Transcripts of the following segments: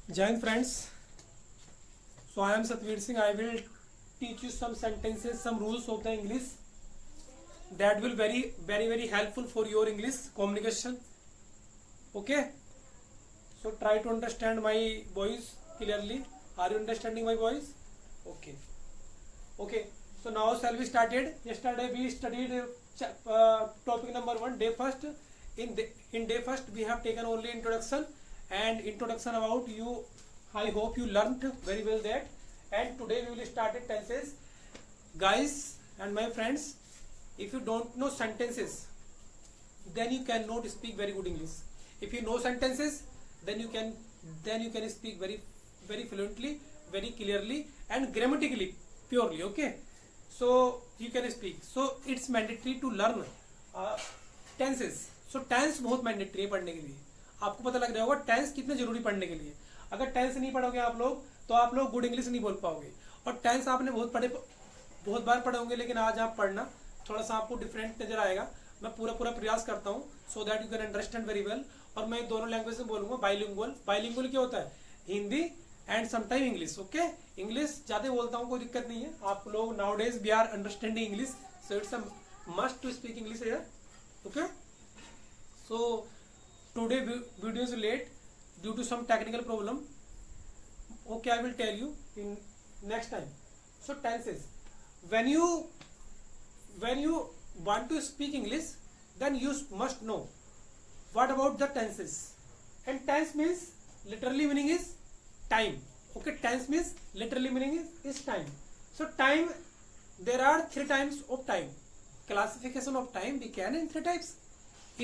Jai friends, so I am Satvir Singh. I will teach you some sentences, some rules of the English that will very helpful for your English communication. Okay, so try to understand my voice clearly. Are you understanding my voice? Okay. So now shall we started? Yesterday we studied topic number 1, day first. In day first we have taken only introduction and introduction about you. I hope you learnt very well that. And today we will start tenses. Guys and my friends, if you don't know sentences, then you cannot speak very good English. If you know sentences, then you can speak very fluently, very clearly and grammatically purely. Okay, so you can speak. So it's mandatory to learn tenses. So tense बहुत mandatory है पढ़ने के लिए. आपको पता लग रहा होगा टेंस कितने जरूरी पढ़ने के लिए. अगर टेंस नहीं पढ़ोगे आप लोग तो आप लोग गुड इंग्लिश नहीं बोल पाओगे. और टेंस आपने बहुत बार पढ़े होंगे, लेकिन आज आप पढ़ना थोड़ा सा आपको डिफरेंट नजर आएगा. मैं पूरा प्रयास करता हूँ so that you can understand very well. और मैं दोनों लैंग्वेज में बोलूंगा. बाइलिंगुअल क्या होता है? Hindi and sometime English. Okay, English ज्यादा बोलता हूँ, कोई दिक्कत नहीं है. आप लोग now days we are understanding English, so it's a must to speak English here. Okay, so today video is late due to some technical problem. Okay, I will tell you in next time. So tenses, when you want to speak English, then you must know what about the tenses. And tense means literally meaning is time. Okay, tense means literally meaning is time. So time, there are 3 types of time. Classification of time began in 3 types.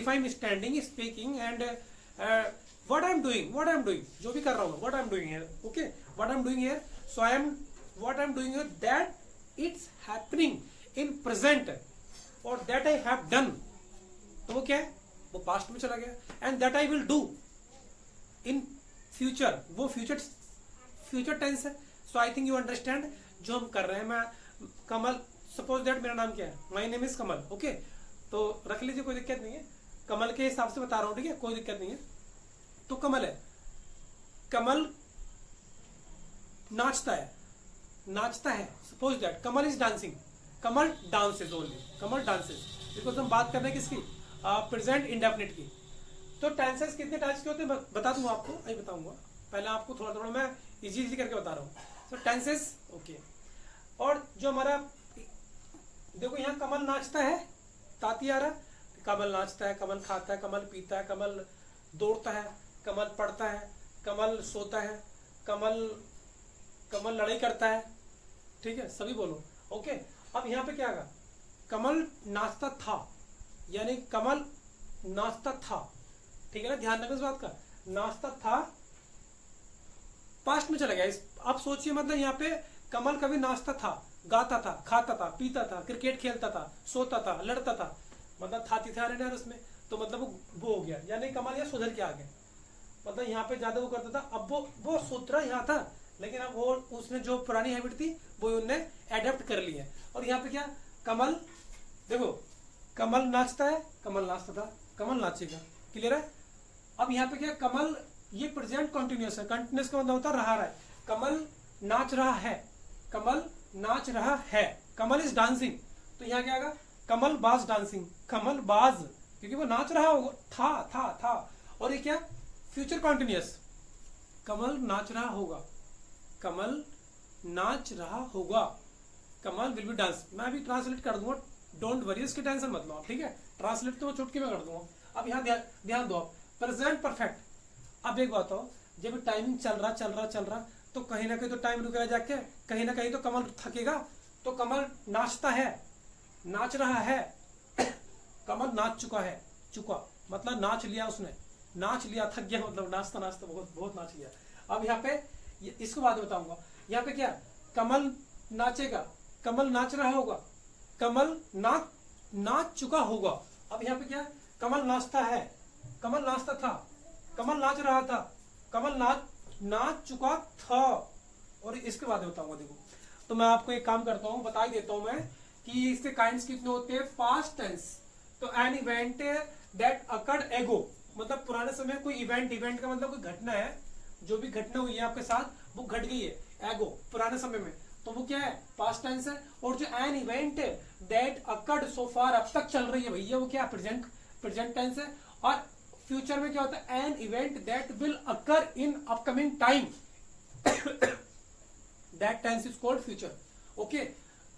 If I am standing, speaking and what I am doing, जो भी कर रहा हूँ, what I am doing here. Okay, what I am doing here. So what I am doing here, that it's happening in present or that I have done. तो वो क्या है? वो past में चला गया. And that I will do in future, वो future tense है. So I think you understand जो हम कर रहे हैं. मैं कमल, suppose that मेरा नाम क्या है? My name is Kamal. Okay, तो रख लीजिए, कोई दिक्कत नहीं है. कमल के हिसाब से बता रहा हूं, ठीक है, कोई दिक्कत नहीं है. तो कमल है, कमल नाचता है. Suppose that Kamal is dancing. Kamal dances only. Kamal dances. Because हम बात कर रहे हैं किसकी? प्रेजेंट इंडेफिनिट की. तो टेंसेस कितने टाइप्स के होते हैं बता दूंगा आपको. अभी बताऊंगा, पहले आपको थोड़ा मैं इजी करके बता रहा हूँ. तो टेंसेस. ओके, और जो हमारा देखो यहाँ कमल नाचता है, ताती आ रहा. कमल नाचता है, कमल खाता है, कमल पीता है, कमल दौड़ता है, कमल पढ़ता है, कमल सोता है, कमल लड़ाई करता है. ठीक है, सभी बोलो. ओके, अब यहाँ पे क्या आएगा? कमल नाचता था, यानी कमल नाचता था. ठीक है ना, ध्यान रखो इस बात का. नाचता था पास्ट में चला गया. आप सोचिए, मतलब यहाँ पे कमल कभी नाचता था, गाता था, खाता था, पीता था, क्रिकेट खेलता था, सोता था, लड़ता था, मतलब था रहे उसमें. तो मतलब वो हो गया, यानी कमल यहाँ सुधर के आ गया. मतलब यहाँ पे ज्यादा वो करता था, अब वो सूत्र यहाँ था, लेकिन अब वो उसने जो पुरानी हैबिट थी वो उन्होंने एडेप्ट कर ली है. और यहाँ पे क्या? कमल, देखो कमल नाचता है, कमल नाचता था, कमल नाचेगा. क्लियर है? अब यहाँ पे क्या? कमल, ये प्रेजेंट कंटिन्यूअस है. कंटिन्यूअस का मतलब होता है रहा है. कमल नाच रहा है, कमल नाच रहा है. कमल इज डांसिंग, तो यहाँ क्या आएगा? कमल बाज डांसिंग. कमल बाज, क्योंकि वो नाच रहा होगा. था. और ये क्या? Future continuous. कमल नाच रहा होगा, कमल नाच रहा होगा, कमल विल बी डांस. मैं अभी ट्रांसलेट कर दूंगा, डोंट वरी, इसकी टेंशन मत लो आप. ठीक है, ट्रांसलेट तो चुटकी में कर दूंगा. अब यहाँ ध्यान दो आप. Present perfect. अब एक बात हो, जब टाइमिंग चल रहा तो कहीं ना कहीं तो टाइम रुकेगा जाके, कहीं ना कहीं तो कमल थकेगा. तो कमल नाचता है, नाच रहा है, कमल नाच चुका मतलब नाच लिया उसने, नाच लिया, थक गया, मतलब नाचता बहुत नाच लिया. अब यहाँ पे इसको बाद में बताऊंगा. यहाँ पे क्या? कमल नाचेगा, कमल नाच रहा होगा, कमल नाच चुका होगा. अब यहाँ पे क्या? कमल नाचता है, कमल नाचता था, कमल नाच रहा था, कमल नाच चुका था. और इसके बाद बताऊंगा. देखो, तो मैं आपको एक काम करता हूँ, बता ही देता हूँ मैं कि इसके काइंड्स कितने होते हैं. पास्ट टेंस, तो एन इवेंट दैट अकर्ड एगो, मतलब पुराने समय कोई इवेंट का मतलब कोई घटना है जो भी घटना हुई है आपके साथ वो घट गई है एगो पुराने समय में, तो वो क्या है पास्ट टेंस है। और जो एन इवेंट दैट अकर्ड सो फार अब तक चल रही है भैया वो क्या प्रेजेंट टेंस है। और फ्यूचर में क्या होता है an event that will occur in upcoming time that tense is called future. Okay,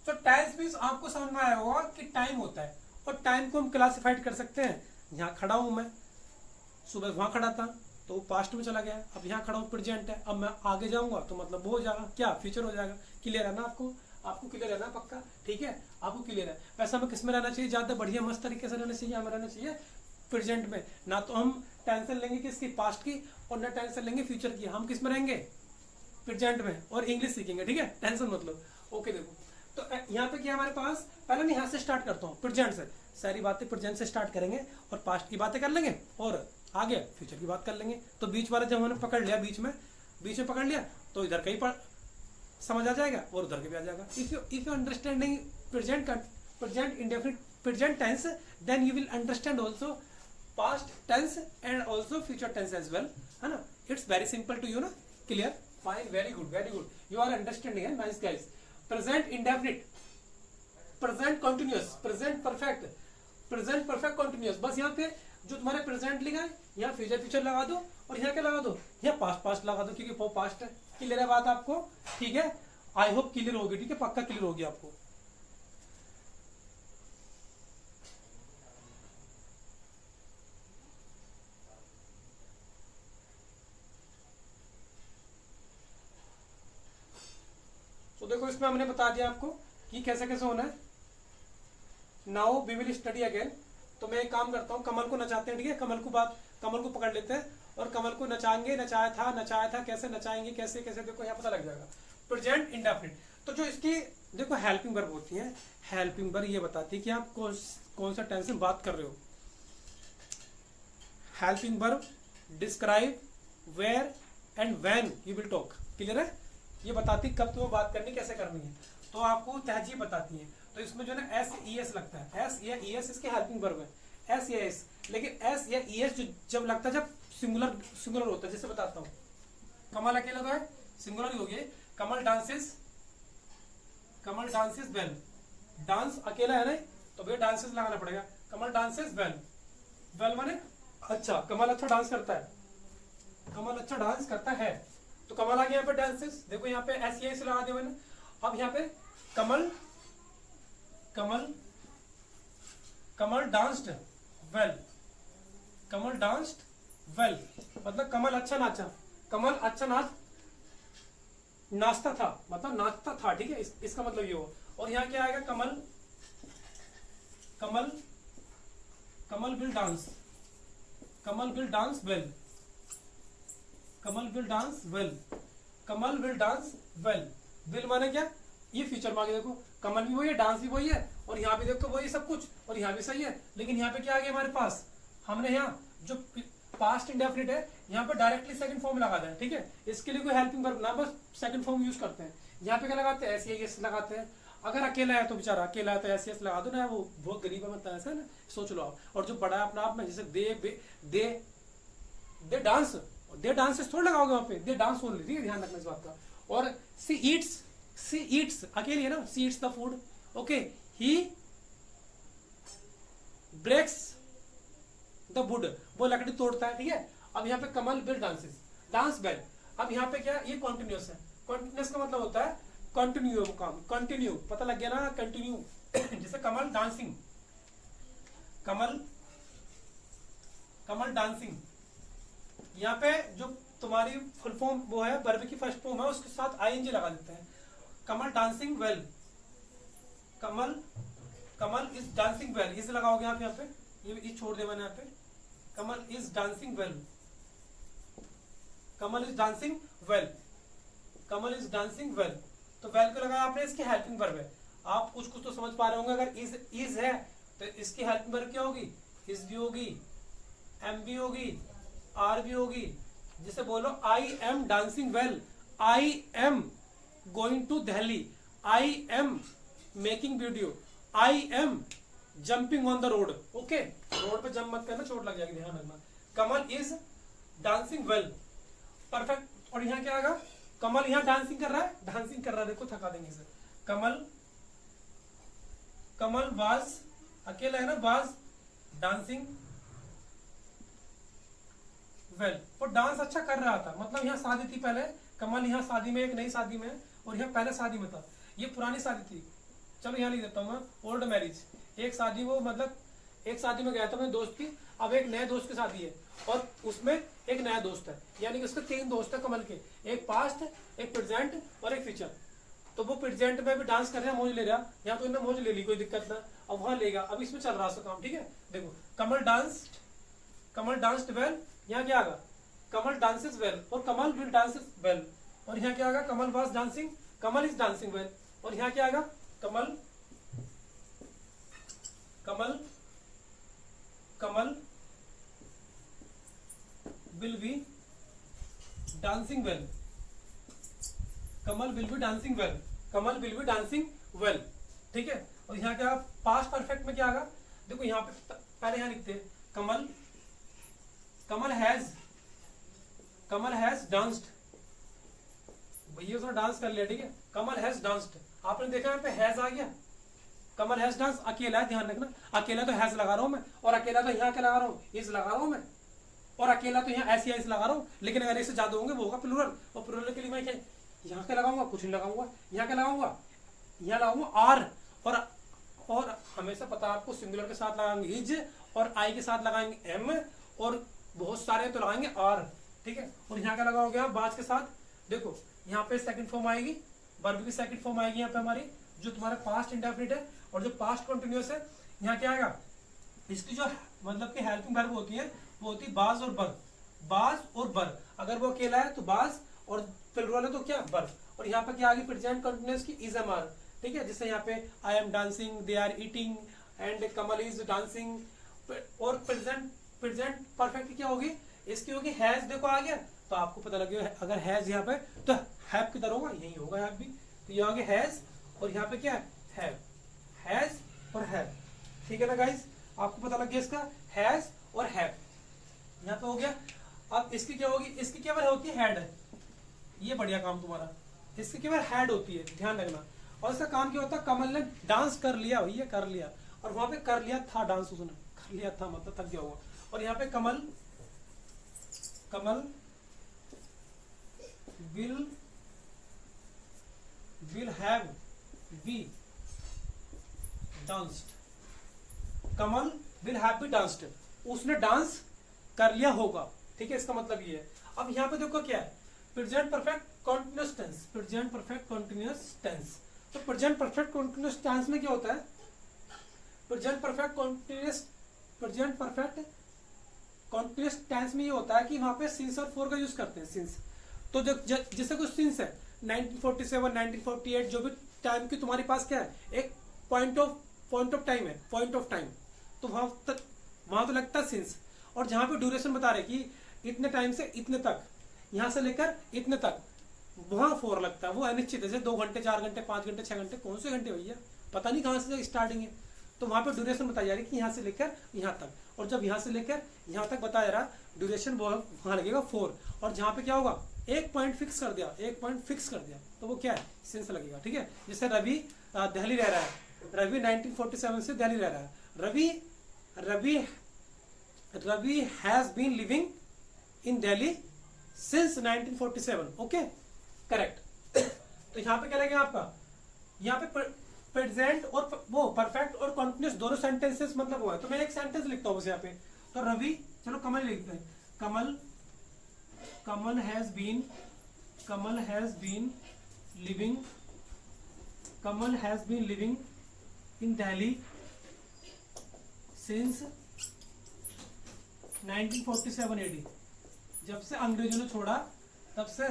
तो टेंस मींस आपको समझ में आया होगा कि टाइम होता है, और टाइम को हम क्लासिफाइड कर सकते हैं। यहाँ खड़ा हूं मैं, सुबह वहां खड़ा था तो वो पास्ट में चला गया, अब यहाँ खड़ा हूँ प्रेजेंट है, अब मैं आगे जाऊंगा तो मतलब वो हो जाएगा क्या फ्यूचर हो जाएगा। क्लियर है ना आपको क्लियर है ना पक्का, ठीक है आपको क्लियर है। वैसे हमें किस में रहना चाहिए, ज्यादा बढ़िया मस्त तरीके से रहना चाहिए, हमें रहना चाहिए प्रेजेंट में। ना तो हम टेंशन लेंगे किसकी पास्ट की और ना टेंशन लेंगे फ्यूचर की, हम किस में रहेंगे प्रेजेंट में, और इंग्लिश सीखेंगे, ठीक है टेंशन मतलब। ओके देखो तो यहाँ पे क्या हमारे पास, पहले मैं यहाँ से स्टार्ट करता हूँ प्रेजेंट से, सारी बातें प्रेजेंट से स्टार्ट करेंगे और पास्ट की बातें कर लेंगे और आगे फ्यूचर की बात कर लेंगे। तो बीच वाला जब हमने पकड़ लिया, बीच में पकड़ लिया तो इधर का ही समझ आ जाएगा और उधर के भी आ जाएगा। If you understanding present indefinite present tense then you will understand also past tense and also future tense as well, है ना। It's very simple to you ना, clear fine very good you are understanding है, nice guys. Present indefinite, present continuous, present perfect continuous, बस यहाँ पे जो तुम्हारे present लिखा है यहाँ फ्यूचर लगा दो और यहाँ क्या लगा दो, यहाँ पास्ट लगा दो क्योंकि वो पास्ट है। क्लियर है बात आपको, ठीक है आई होप क्लियर होगी, ठीक है पक्का क्लियर होगी आपको। तो देखो इसमें हमने बता दिया आपको कि कैसे कैसे होना है। Now we will study again. तो मैं एक काम करता हूँ, कमल को नचाते हैं, ठीक है कमल को पकड़ लेते हैं और कमल को नचाएंगे, नचाया था कैसे नचाएंगे, कैसे देखो यहाँ पता लग जाएगा। प्रेजेंट इंडेफिनिट, तो जो इसकी देखो हेल्पिंग वर्ब होती है, हेल्पिंग वर्ब ये बताती है कि आप कौन सा टेंस में बात कर रहे हो। Helping verb describe where and when you will talk, clear है, ये बताती कब तुम्हें बात करनी कैसे करनी है, तो आपको तहजीब बताती है। तो इसमें जो है ना एस ई एस लगता है, एस या ई एस इसके हेल्पिंग वर्ब है, एस या एस, लेकिन एस या ई एस जब लगता है जब सिंगुलर होता है। जैसे बताता हूँ, कमल अकेला तो है, सिंगुलर ही हो गया, कमल डांसेस वेल, डांस अकेला है ना तो भैया डांसेस लगाना पड़ेगा, कमल डांसेस वेल माने अच्छा, कमल अच्छा डांस करता है, तो कमल आ गया यहाँ पे डांसेस, देखो यहाँ पे एस या एस लगा दिया मैंने। अब यहाँ पे कमल डांस्ड वेल, मतलब कमल अच्छा नाचता था, मतलब नाचता था, ठीक है इसका मतलब ये हो। और यहाँ क्या आएगा, कमल विल डांस वेल, विल माने क्या, ये फ्यूचर में आ गया। देखो कमल भी वही है, डांस भी वही है, और यहाँ भी देखो वही सब कुछ, और यहाँ भी सही है, लेकिन यहाँ पे क्या आ गया हमारे पास, हमने यहाँ जो पास्ट इंडेफिनिट है यहाँ पे डायरेक्टली सेकंड फॉर्म लगा दें, ठीक है। इसके लिए कोई हेल्पिंग वर्ब ना, बस सेकंड फॉर्म यूज करते हैं। यहाँ पे क्या लगाते हैं, एस एस लगाते हैं। अगर अकेला है तो बेचारा अकेला है तो एस एस लगा दो ना, वो बहुत गरीब है, मतलब ऐसा है ना, सोच लो आप। और जो बड़ा है अपना आप में, जैसे दे डांस थोड़ा लगाओगे वहां पे, दे डांस ओनली, ठीक है ध्यान रखना इस बात का। और सी ईट्स अकेली है ना, see eats the food, okay, he breaks the wood, वो लकड़ी तोड़ता है, ठीक है। अब यहाँ पे कमल विल डांस वेल, अब यहाँ पे क्या, ये कॉन्टिन्यूस है, कॉन्टिन्यूस का मतलब होता है कंटिन्यू काम, कंटिन्यू पता लग गया ना, कंटिन्यू जैसे कमल डांसिंग, यहाँ पे जो तुम्हारी फुल फॉर्म वो है, वर्ब की फर्स्ट फॉर्म है, उसके साथ आईएनजी लगा देते हैं। Kamal dancing well, Kamal is dancing well, इसे लगाओगे आप यहाँ पे, ये छोड़ दे मैंने यहाँ पे, कमल इज डांसिंग वेल, तो वेल को लगाया आपने, इसकी हेल्पिंग वर्ब है। आप कुछ तो समझ पा रहे होंगे, अगर इज है तो इसकी हेल्पिंग वर्ब क्या होगी, इज भी होगी, एम भी होगी, आर भी होगी। जैसे बोलो I am dancing well, I am going to Delhi, I am making video, I am jumping on the road, okay, road पे जंप मत करना, चोट लग जाएगी, ध्यान रखना। कमल इज डांसिंग वेल, और यहाँ क्या आएगा, कमल यहाँ डांसिंग कर रहा है, डांसिंग कर रहा है, देखो थका देंगे इसे। कमल, कमल वाज, अकेला है ना, वाज डांसिंग वेल, वो डांस अच्छा कर रहा था, मतलब यहाँ शादी थी पहले, कमल यहाँ शादी में, एक नई शादी में, और यहाँ पहले शादी में था, ये पुरानी शादी थी, चलो यहाँ लिख देता हूँ मैं, ओल्ड मैरिज, एक शादी, वो मतलब एक शादी में गया था मेरे दोस्त की, अब एक नए दोस्त की शादी है और उसमें एक नया दोस्त है, यानी कि उसके 3 दोस्त है कमल के, एक पास्ट, एक प्रेजेंट और एक फ्यूचर। तो वो प्रेजेंट में भी डांस कर रहा है, मौज ले रहा, यहाँ तो इन्हें मौज ले ली, कोई दिक्कत ना, अब वहां लेगा, अब इसमें चल रहा है काम, ठीक है। देखो कमल डांस्ड वेल, यहाँ क्या आगा, कमल डांसेस वेल, और कमल विल डांसेस वेल, और यहाँ क्या आगा, Kamal was dancing, Kamal is dancing well, और यहाँ क्या आगा, Kamal will be dancing well, Kamal will be dancing well, Kamal will be dancing well, ठीक है। और यहाँ क्या, पास्ट परफेक्ट में क्या आगा, देखो यहाँ पे पहले यहाँ लिखते हैं, कमल हैज डांस्ड, भैया उसने डांस कर लिया, ठीक है, कमल हैज डांस्ड, आपने देखा यहाँ पे हैज आ गया, कमल हैज डांस, अकेला है, ध्यान रखना, अकेला तो हैज लगा रहा हूं मैं, और अकेला तो यहाँ क्या लगा रहा हूँ, इज लगा रहा हूं मैं, और अकेला तो यहाँ ऐसी ऐसे लगा रहा हूँ, लेकिन अगर ऐसे ज्यादा होंगे वो होगा प्लूरल, और प्लूरल के लिए मैं क्या यहाँ क्या लगाऊंगा, कुछ नहीं लगाऊंगा, यहाँ क्या लगाऊंगा, यहाँ लगाऊंगा आर, और हमेशा पता आपको सिंगुलर के साथ लगाएंगे इज, और आई के साथ लगाएंगे एम, और बहुत सारे तो लगाएंगे आर, ठीक है। और यहाँ क्या लगाओगे आप बाज के साथ, देखो यहाँ पे सेकंड फॉर्म आएगी, वर्ब की सेकंड फॉर्म आएगी यहाँ पे हमारी, जो तुम्हारा पास्ट इंडेफिनिट है, और जो पास्ट कंटिन्यूअस है, यहाँ क्या आएगा, इसकी जो मतलब कि हेल्पिंग वर्ब होती है वो होती है बाज और बर, बाज और बर, अगर वो अकेला है तो बाज, और प्लूरल है तो क्या, बर, और यहाँ पे क्या आ गई, प्रेजेंट कंटिन्यूअस की इज एम आर, ठीक है, जिससे यहाँ पे I am dancing, they are eating, and Kamal is dancing, और प्रेजेंट परफेक्ट की क्या होगी, इसकी होगी हैज, देखो आ गया, तो आपको पता लगेगा अगर हैज यहाँ पे तो हैव किधर होगा, यही होगा हैव भी, तो ये आगे हैज, और यहाँ पे क्या है, हैज और हैव, ठीक है ना गाइस, आपको पता लग गया इसका, हैज और हैव, यहाँ पे हो गया। अब इसकी क्या होगी, इसकी केवल होती है हेड, ये बढ़िया काम तुम्हारा, इसकी केवल हेड होती है, ध्यान रखना, और इसका काम क्या होता है, कमल ने डांस कर लिया, भैया कर लिया, और वहां पे कर लिया था डांस, उसने कर लिया था मतलब थक गया होगा, और यहाँ पे कमल will have be danced, Kamal will have be danced, उसने डांस कर लिया होगा, ठीक है, इसका मतलब ये है। अब यहाँ पे देखो क्या है, present perfect continuous tense, present perfect continuous tense, तो प्रेजेंट परफेक्ट कंटीन्यूअस टेंस में क्या होता है, प्रेजेंट परफेक्ट कंटीन्यूअस टेंस में ये होता है कि वहां पे सिंस और फॉर का यूज करते हैं, सिंस, तो जैसे कुछ सिंस है 1947 1948, जो भी टाइम की तुम्हारे पास क्या है, एक पॉइंट ऑफ टाइम है, पॉइंट ऑफ टाइम, तो वहां तो लगता है सिंस, और जहां पे ड्यूरेशन बता रहे कि इतने टाइम से इतने तक, यहां से लेकर इतने तक, वहां फॉर लगता है, वो अनिश्चित है, जैसे 2 घंटे 4 घंटे 5 घंटे 6 घंटे, कौन से घंटे भैया, पता नहीं कहां से स्टार्टिंग है, तो वहां पे ड्यूरेशन बताई जा रही है कि यहाँ से लेकर यहाँ तक, और जब यहाँ से लेकर यहाँ तक बताया जा रहा ड्यूरेशन वहां लगेगा 4, और जहाँ पे क्या होगा, एक पॉइंट फिक्स कर दिया, तो वो क्या है, सिंस लगेगा, ठीक है। जैसे रवि दिल्ली रह रहा है, रवि 1947 से दिल्ली रह रहा है, Ravi has been living in Delhi since 1947, okay correct. तो यहाँ पे क्या लगेगा आपका, यहाँ पे प्रेजेंट और वो परफेक्ट और कंटिन्यूअस दोनों सेंटेंसेस मतलब हुआ है, तो मैं एक सेंटेंस लिखता हूँ बस यहाँ पे, तो रवि, चलो कमल लिखते हैं, Kamal has been living in Delhi since 1947 AD, जब से अंग्रेजों ने छोड़ा तब से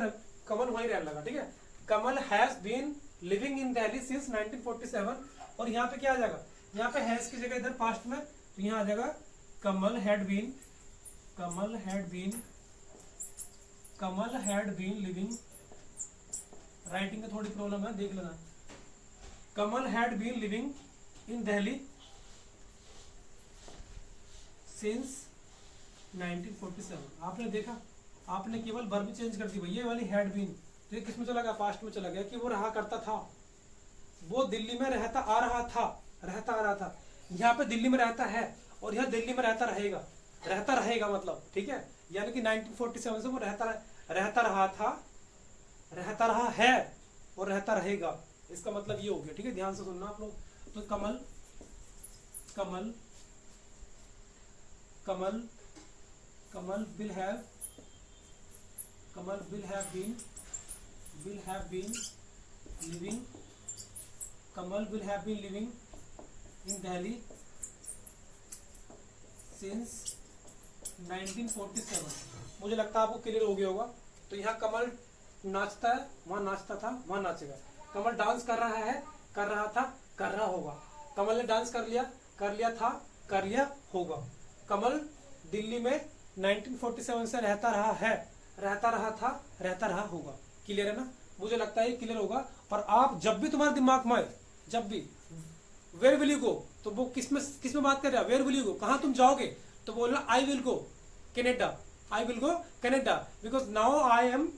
कमल वहीं रहने लगा, ठीक है। Kamal has been living in Delhi since 1947, और यहाँ पे क्या आ जाएगा, यहाँ पे हैज की जगह इधर पास्ट में, तो यहाँ आ जाएगा Kamal had been living, writing में थोड़ी प्रॉब्लम है, देख लेना, Kamal had been living in Delhi since 1947, आपने देखा आपने केवल वर्ब चेंज कर दी भैया, ये वाली हैड बीन, तो ये किस में चला गया, पास्ट में चला गया कि वो रहा करता था, वो दिल्ली में रहता आ रहा था, रहता आ रहा था। यहाँ पे दिल्ली में रहता है और यहाँ दिल्ली में रहता रहेगा, रहता रहेगा मतलब, ठीक है, यानी कि 1947 से वो रहता रहा था, रहता रहा है और रहता रहेगा, इसका मतलब ये हो गया, ठीक है, ध्यान से सुनना आप लोग। तो Kamal Kamal Kamal Kamal will have been living, Kamal will have been living in Delhi since 1947। मुझे लगता है आपको क्लियर हो गया होगा। तो यहाँ कमल नाचता है, वहां नाचता था, वहां नाचेगा। कमल डांस कर रहा है, कर रहा था, कर रहा होगा। कमल ने डांस कर लिया था, कर लिया होगा। कमल दिल्ली में 1947 से रहता रहा है, रहता रहा था, रहता रहा होगा। क्लियर है ना? मुझे लगता है क्लियर होगा। और आप जब भी तुम्हारे दिमाग में आए, जब भी वेयर विल यू गो, तो वो किस में बात कर रहा है, वेयर विल यू गो, कहां तुम जाओगे, तो बोलना I will go Canada, I will go Canada, because now I am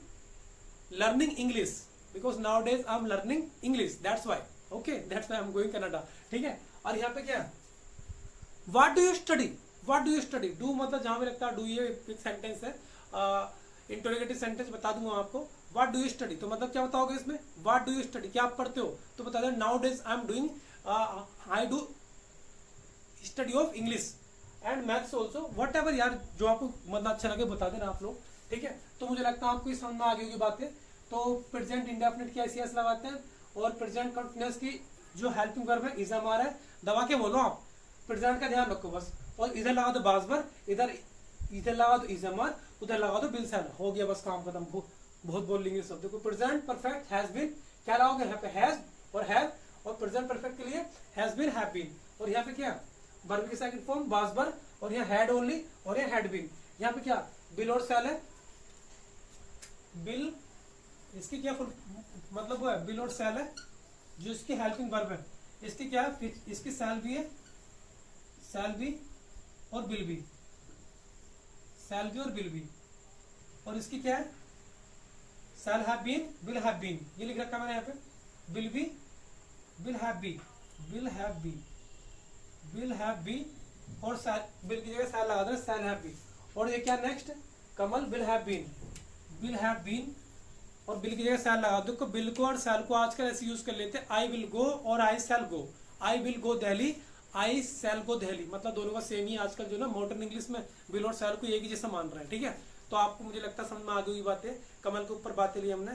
learning English, because now days I am learning English, that's why, okay, that's why I am going Canada, ठीक है। और यहाँ पे क्या है, what do you study, what do you study, do मतलब जहां पे लगता है डू, ये एक सेंटेंस है, इंटरोगेटिव सेंटेंस बता दूंगा आपको। व्हाट डू यू स्टडी, तो मतलब क्या बताओगे इसमें, व्हाट डू यू स्टडी, क्या आप पढ़ते हो, तो बता दें now days I am doing, I do study of English and maths also, what ever यार, जो आपको मतलब अच्छा लगे बता देना आप लोग, ठीक है। तो मुझे लगता है आपको इस समझ में आ गई होगी बातें। तो प्रेजेंट इंडेफिनिट की ऐसी लगाते हैं, और प्रेजेंट कंटिन्यूअस की जो हेल्पिंग वर्ब है इज हमारा है, दबा के बोलो आप, प्रेजेंट का ध्यान रखो बस। और इधर लगा दो बाजबर, इधर लगा दो इजमर, उधर लगा दो बिलसन, हो गया बस, काम खत्म। बहुत बोल लेंगे शब्द। देखो प्रेजेंट परफेक्ट हैज बीन, क्या लगाओगे यहाँ पे, हैज और हैव, और प्रेजेंट परफेक्ट के लिए हैज बीन, हैव बीन, और यहाँ पे क्या, वर्ब की सेकंड फॉर्म बाजबर, और यहाँ हैड ओनली, और यहाँ हैड बीन। यहाँ पे क्या, बिल और सेल है, बिल इसकी क्या मतलब वो है, बिल और सेल है, जो इसकी हेल्पिंग वर्ब है, इसकी क्या है, इसकी सेल भी है, सेल भी और बिल भी, सेल भी और बिल भी, और इसकी क्या है, shall have been, will have been, ये लिख रखा मैंने यहाँ पे, बिल भी, will have be, will have be, will have be, और सेल, बिल की जगह सेल लगा देना, सेल हैव बी। और ये क्या next, Kamal will have been, will have been, और बिल की जगह सेल लगा दो। बिल को और सेल को आजकल ऐसे यूज कर लेते हैं, आई विल गो और आई cell go, I will go Delhi, I cell गो दिल्ली, मतलब दोनों का सेम ही आजकल जो ना मॉडर्न इंग्लिश में बिल और सेल को एक ही जैसा मान रहा है, ठीक है। तो आपको मुझे लगता है समझ में आ गई बातें। कमल के ऊपर बातें ली हमने,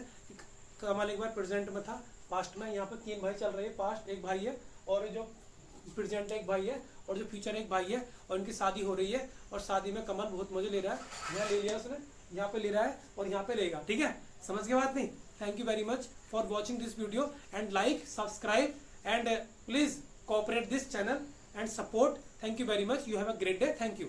कमल एक बार प्रेजेंट में था, पास्ट में, यहाँ पे 3 भाई चल रहे हैं, पास्ट एक भाई है, और जो प्रेजेंट एक भाई है, और जो फ्यूचर एक भाई है, और इनकी शादी हो रही है, और शादी में कमल बहुत मजे ले रहा है, यहाँ ले लिया उसने, यहाँ पे ले रहा है और यहाँ पे लेगा, ठीक है, समझ के बात नहीं। Thank you very much for watching this video, and like, subscribe, and please cooperate this channel and support. Thank you very much. You have a great day. Thank you.